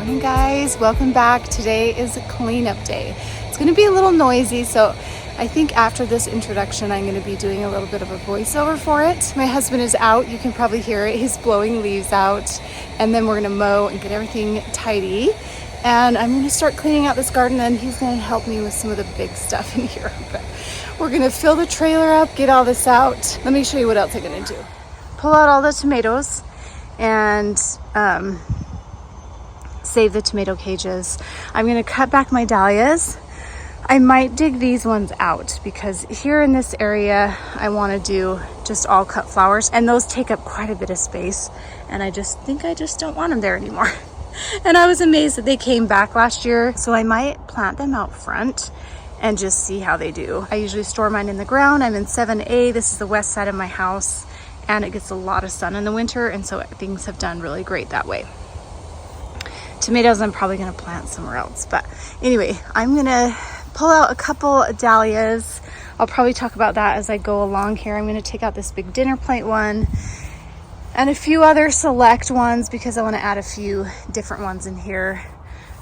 Morning guys, welcome back. Today is a cleanup day. It's going to be a little noisy, so I think after this introduction I'm going to be doing a little bit of a voiceover for it. My husband is out, you can probably hear it. He's blowing leaves out, and then we're going to mow and get everything tidy. And I'm going to start cleaning out this garden, and he's going to help me with some of the big stuff in here. But we're going to fill the trailer up, get all this out. Let me show you what else I'm going to do. Pull out all the tomatoes and save the tomato cages. I'm going to cut back my dahlias. I might dig these ones out because here in this area I want to do just all cut flowers, and those take up quite a bit of space, and I just think I just don't want them there anymore. And I was amazed that they came back last year, so I might plant them out front and just see how they do. I usually store mine in the ground. I'm in 7A. This is the west side of my house, and it gets a lot of sun in the winter, and so things have done really great that way. Tomatoes I'm probably going to plant somewhere else, but anyway, I'm going to pull out a couple dahlias. I'll probably talk about that as I go along here. I'm going to take out this big dinner plate one and a few other select ones because I want to add a few different ones in here.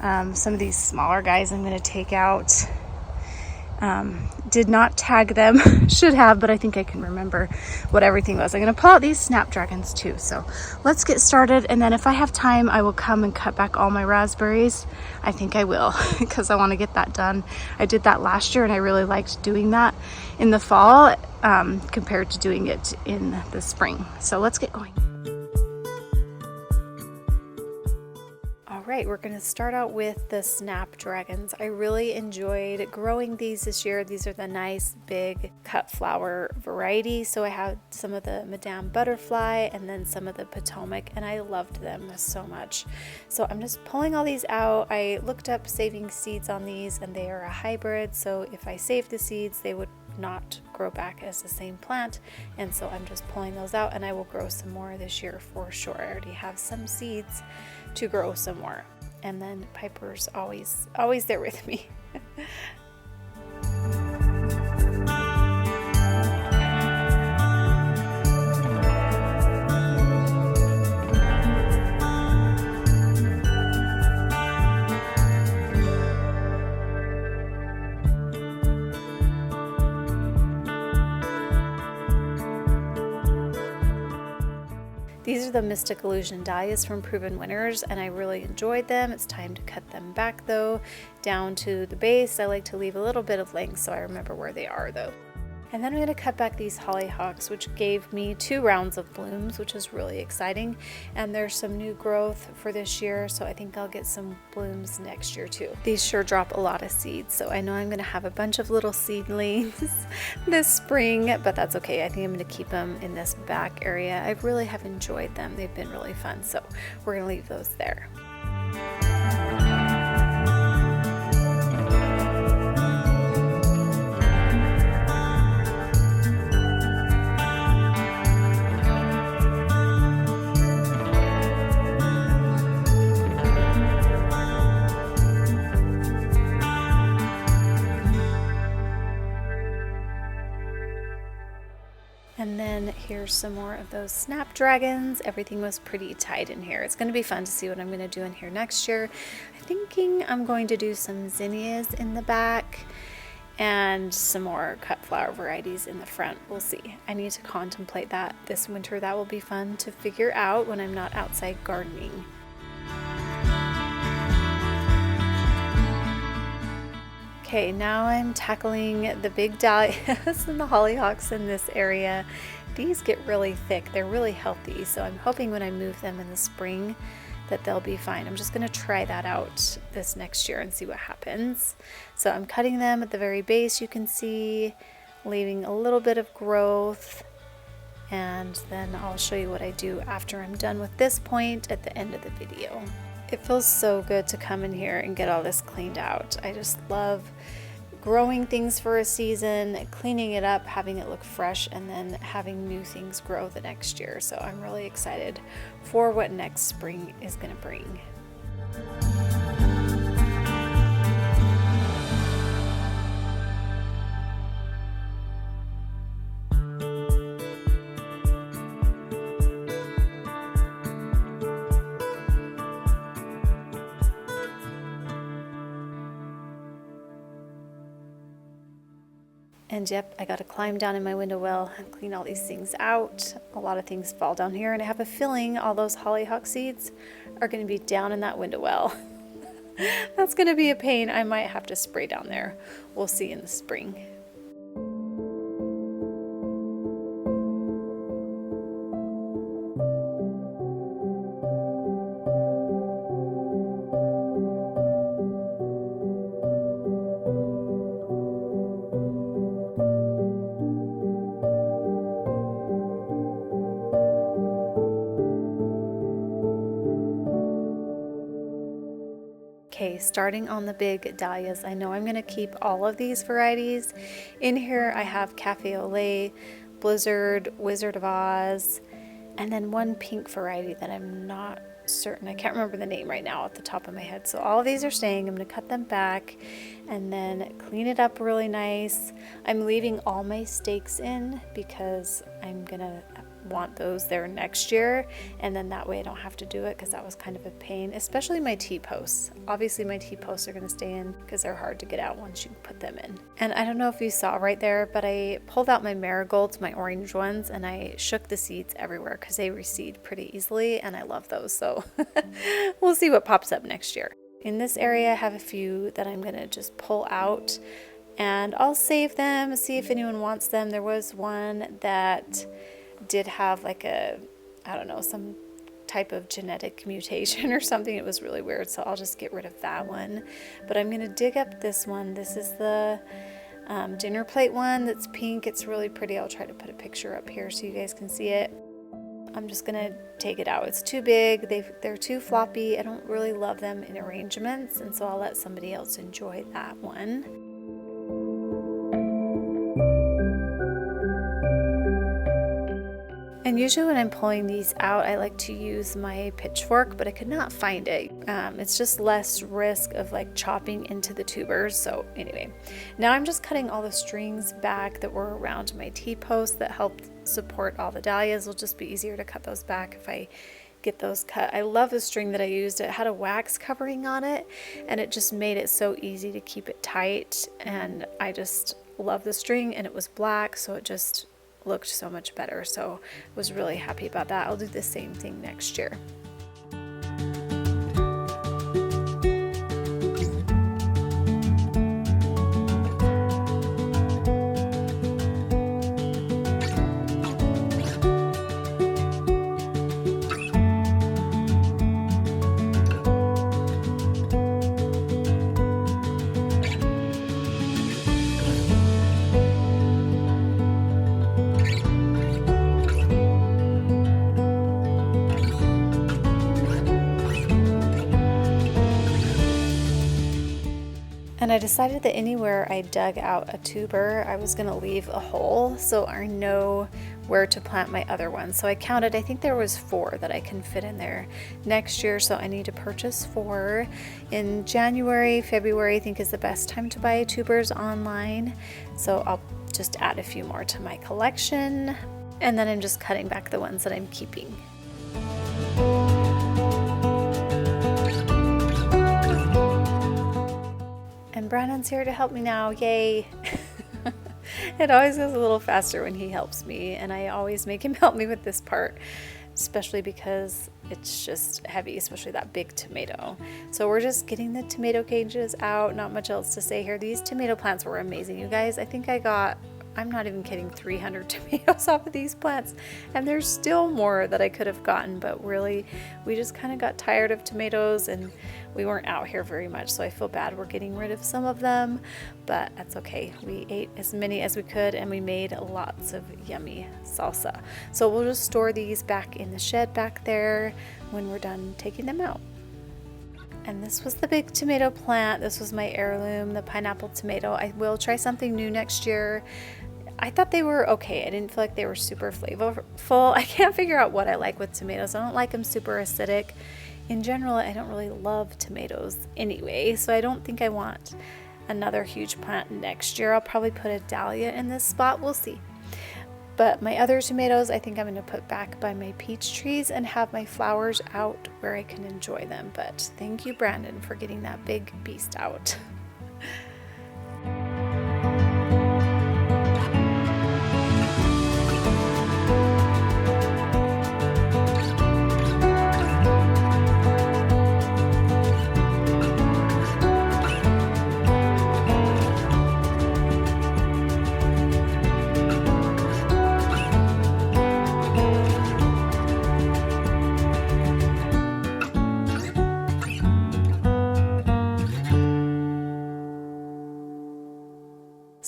Some of these smaller guys I'm going to take out. Did not tag them, should have, but I think I can remember what everything was. I'm going to pull out these snapdragons too, so let's get started, and then if I have time I will come and cut back all my raspberries. I think I will because I want to get that done. I did that last year and I really liked doing that in the fall compared to doing it in the spring. So let's get going. Right, we're going to start out with the snapdragons. I really enjoyed growing these this year. These are the nice big cut flower variety. So I had some of the Madame Butterfly and then some of the Potomac, and I loved them so much. So I'm just pulling all these out. I looked up saving seeds on these, and they are a hybrid. So if I save the seeds, they would not grow back as the same plant, and so I'm just pulling those out, and I will grow some more this year for sure. I already have some seeds to grow some more, and then Piper's always there with me. These are the Mystic Illusion Dahlias from Proven Winners, and I really enjoyed them. It's time to cut them back though, down to the base. I like to leave a little bit of length so I remember where they are though. And then I'm going to cut back these hollyhocks, which gave me 2 rounds of blooms, which is really exciting. And there's some new growth for this year, so I think I'll get some blooms next year too. These sure drop a lot of seeds, so I know I'm going to have a bunch of little seedlings this spring, but that's okay. I think I'm going to keep them in this back area. I really have enjoyed them. They've been really fun, so we're going to leave those there. And then here's some more of those snapdragons. Everything was pretty tight in here. It's going to be fun to see what I'm going to do in here next year. I'm thinking I'm going to do some zinnias in the back and some more cut flower varieties in the front. We'll see. I need to contemplate that this winter. That will be fun to figure out when I'm not outside gardening. Okay, now I'm tackling the big dahlias and the hollyhocks in this area. These get really thick. They're really healthy, so I'm hoping when I move them in the spring that they'll be fine. I'm just going to try that out this next year and see what happens. So I'm cutting them at the very base, you can see, leaving a little bit of growth, and then I'll show you what I do after I'm done with this point at the end of the video. It feels so good to come in here and get all this cleaned out. I just love growing things for a season, cleaning it up, having it look fresh, and then having new things grow the next year. So I'm really excited for what next spring is going to bring. And yep, I got to climb down in my window well and clean all these things out. A lot of things fall down here, and I have a feeling all those hollyhock seeds are going to be down in that window well. That's going to be a pain. I might have to spray down there. We'll see in the spring. Okay, starting on the big dahlias, I know I'm going to keep all of these varieties. In here I have Cafe au Lait, Blizzard, Wizard of Oz, and then one pink variety that I'm not certain. I can't remember the name right now off the top of my head. So all of these are staying. I'm going to cut them back and then clean it up really nice. I'm leaving all my stakes in because I'm going to want those there next year, and then that way I don't have to do it because that was kind of a pain, especially my T-posts. Obviously my T-posts are going to stay in because they're hard to get out once you put them in. And I don't know if you saw right there, but I pulled out my marigolds, my orange ones, and I shook the seeds everywhere because they reseed pretty easily, and I love those. So we'll see what pops up next year. In this area I have a few that I'm going to just pull out, and I'll save them, see if anyone wants them. There was one that did have like a, I don't know, some type of genetic mutation or something. It was really weird, so I'll just get rid of that one. But I'm gonna dig up this one. This is the dinner plate one that's pink. It's really pretty. I'll try to put a picture up here so you guys can see it. I'm just gonna take it out. It's too big. They're too floppy. I don't really love them in arrangements, and so I'll let somebody else enjoy that one. And usually when I'm pulling these out, I like to use my pitchfork, but I could not find it. It's just less risk of like chopping into the tubers. So anyway, now I'm just cutting all the strings back that were around my T-post that helped support all the dahlias. It'll just be easier to cut those back if I get those cut. I love the string that I used. It had a wax covering on it, and it just made it so easy to keep it tight. And I just love the string, and it was black, so it just looked so much better. So I was really happy about that. I'll do the same thing next year. And I decided that anywhere I dug out a tuber, I was gonna leave a hole so I know where to plant my other ones. So I counted, I think there was 4 that I can fit in there next year. So I need to purchase 4. In January, February, I think is the best time to buy tubers online. So I'll just add a few more to my collection. And then I'm just cutting back the ones that I'm keeping. And Brandon's here to help me now, yay! It always goes a little faster when he helps me, and I always make him help me with this part, especially because it's just heavy, especially that big tomato. So we're just getting the tomato cages out, not much else to say here. These tomato plants were amazing, you guys. I think I got, I'm not even kidding, 300 tomatoes off of these plants, and there's still more that I could have gotten, but really we just kind of got tired of tomatoes and we weren't out here very much, so I feel bad we're getting rid of some of them, but that's okay. We ate as many as we could, and we made lots of yummy salsa. So we'll just store these back in the shed back there when we're done taking them out. And this was the big tomato plant. This was my heirloom, the pineapple tomato. I will try something new next year. I thought they were okay. I didn't feel like they were super flavorful. I can't figure out what I like with tomatoes. I don't like them super acidic. In general, I don't really love tomatoes anyway, so I don't think I want another huge plant next year. I'll probably put a dahlia in this spot. We'll see. But my other tomatoes, I think I'm going to put back by my peach trees and have my flowers out where I can enjoy them. But thank you, Brandon, for getting that big beast out.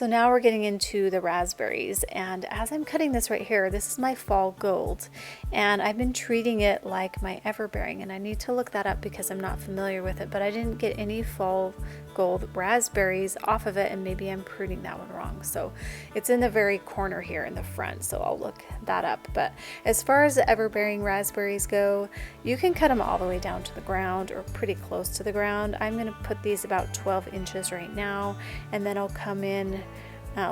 So now we're getting into the raspberries, and as I'm cutting this right here, this is my fall gold, and I've been treating it like my everbearing, and I need to look that up because I'm not familiar with it, but I didn't get any fall gold raspberries off of it, and maybe I'm pruning that one wrong. So it's in the very corner here in the front, so I'll look that up. But as far as the everbearing raspberries go, you can cut them all the way down to the ground or pretty close to the ground. I'm going to put these about 12 inches right now, and then I'll come in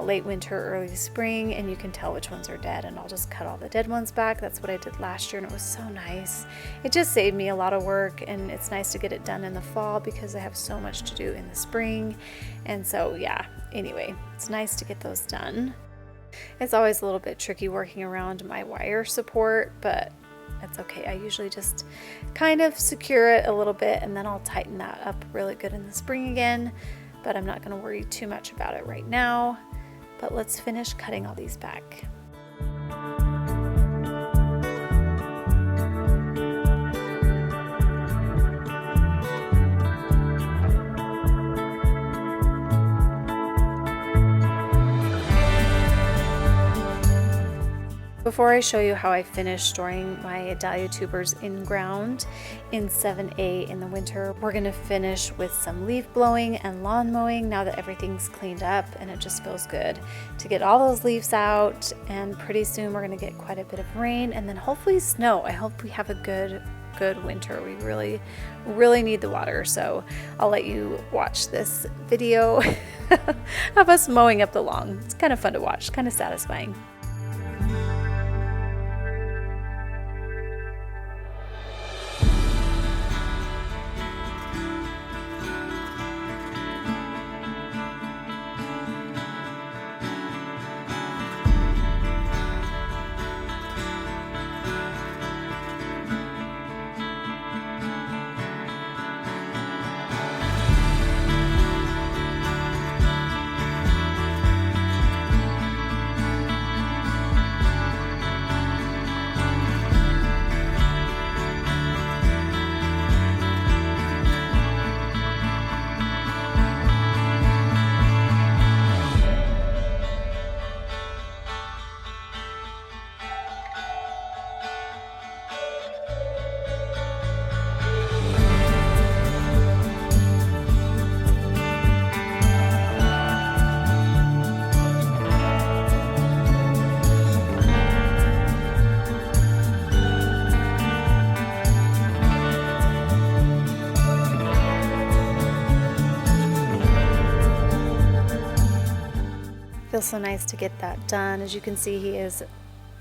late winter, early spring, and you can tell which ones are dead, and I'll just cut all the dead ones back. That's what I did last year, and it was so nice. It just saved me a lot of work, and it's nice to get it done in the fall because I have so much to do in the spring. And so yeah, anyway, it's nice to get those done. It's always a little bit tricky working around my wire support, but it's okay. I usually just kind of secure it a little bit, and then I'll tighten that up really good in the spring again, but I'm not going to worry too much about it right now. But let's finish cutting all these back. Before I show you how I finish storing my dahlia tubers in ground in 7A in the winter, we're going to finish with some leaf blowing and lawn mowing now that everything's cleaned up, and it just feels good to get all those leaves out. And pretty soon we're going to get quite a bit of rain and then hopefully snow. I hope we have a good winter. We really need the water, so I'll let you watch this video of us mowing up the lawn. It's kind of fun to watch, kind of satisfying. Feels so nice to get that done. As you can see, he is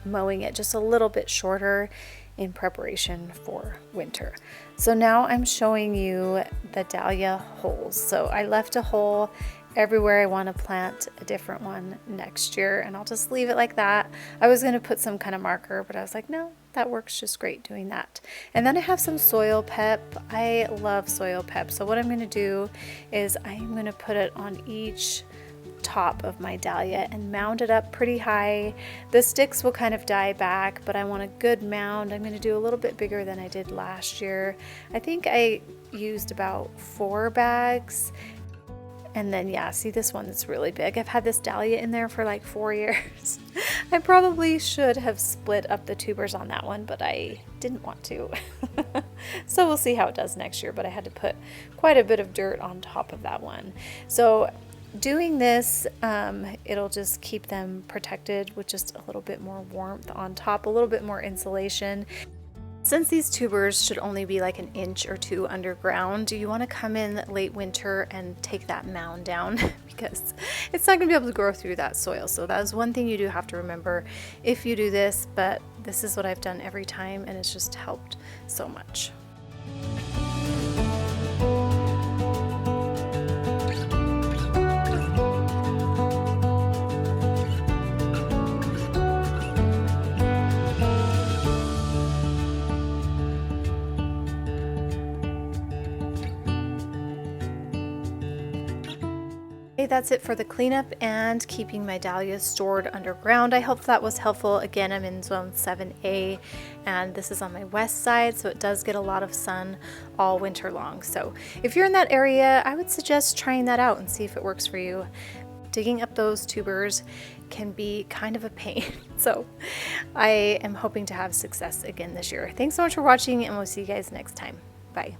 mowing it just a little bit shorter in preparation for winter. So now I'm showing you the dahlia holes. So I left a hole everywhere. I want to plant a different one next year, and I'll just leave it like that. I was going to put some kind of marker, but I was like, no, that works just great doing that. And then I have some soil pep. I love soil pep. So what I'm going to do is I'm going to put it on each top of my dahlia and mound it up pretty high. The sticks will kind of die back, but I want a good mound. I'm going to do a little bit bigger than I did last year. I think I used about 4 bags. And then yeah, see this one that's really big. I've had this dahlia in there for like 4 years. I probably should have split up the tubers on that one, but I didn't want to. So we'll see how it does next year, but I had to put quite a bit of dirt on top of that one. So doing this, it'll just keep them protected with just a little bit more warmth on top, a little bit more insulation. Since these tubers should only be like 1 inch or 2 underground, you want to come in late winter and take that mound down because it's not going to be able to grow through that soil. So that is one thing you do have to remember if you do this, but this is what I've done every time, and it's just helped so much. That's it for the cleanup and keeping my dahlias stored underground. I hope that was helpful. Again, I'm in zone 7A and this is on my west side, so it does get a lot of sun all winter long. So if you're in that area, I would suggest trying that out and see if it works for you. digging up those tubers can be kind of a pain. So I am hoping to have success again this year. Thanks so much for watching, and we'll see you guys next time. Bye.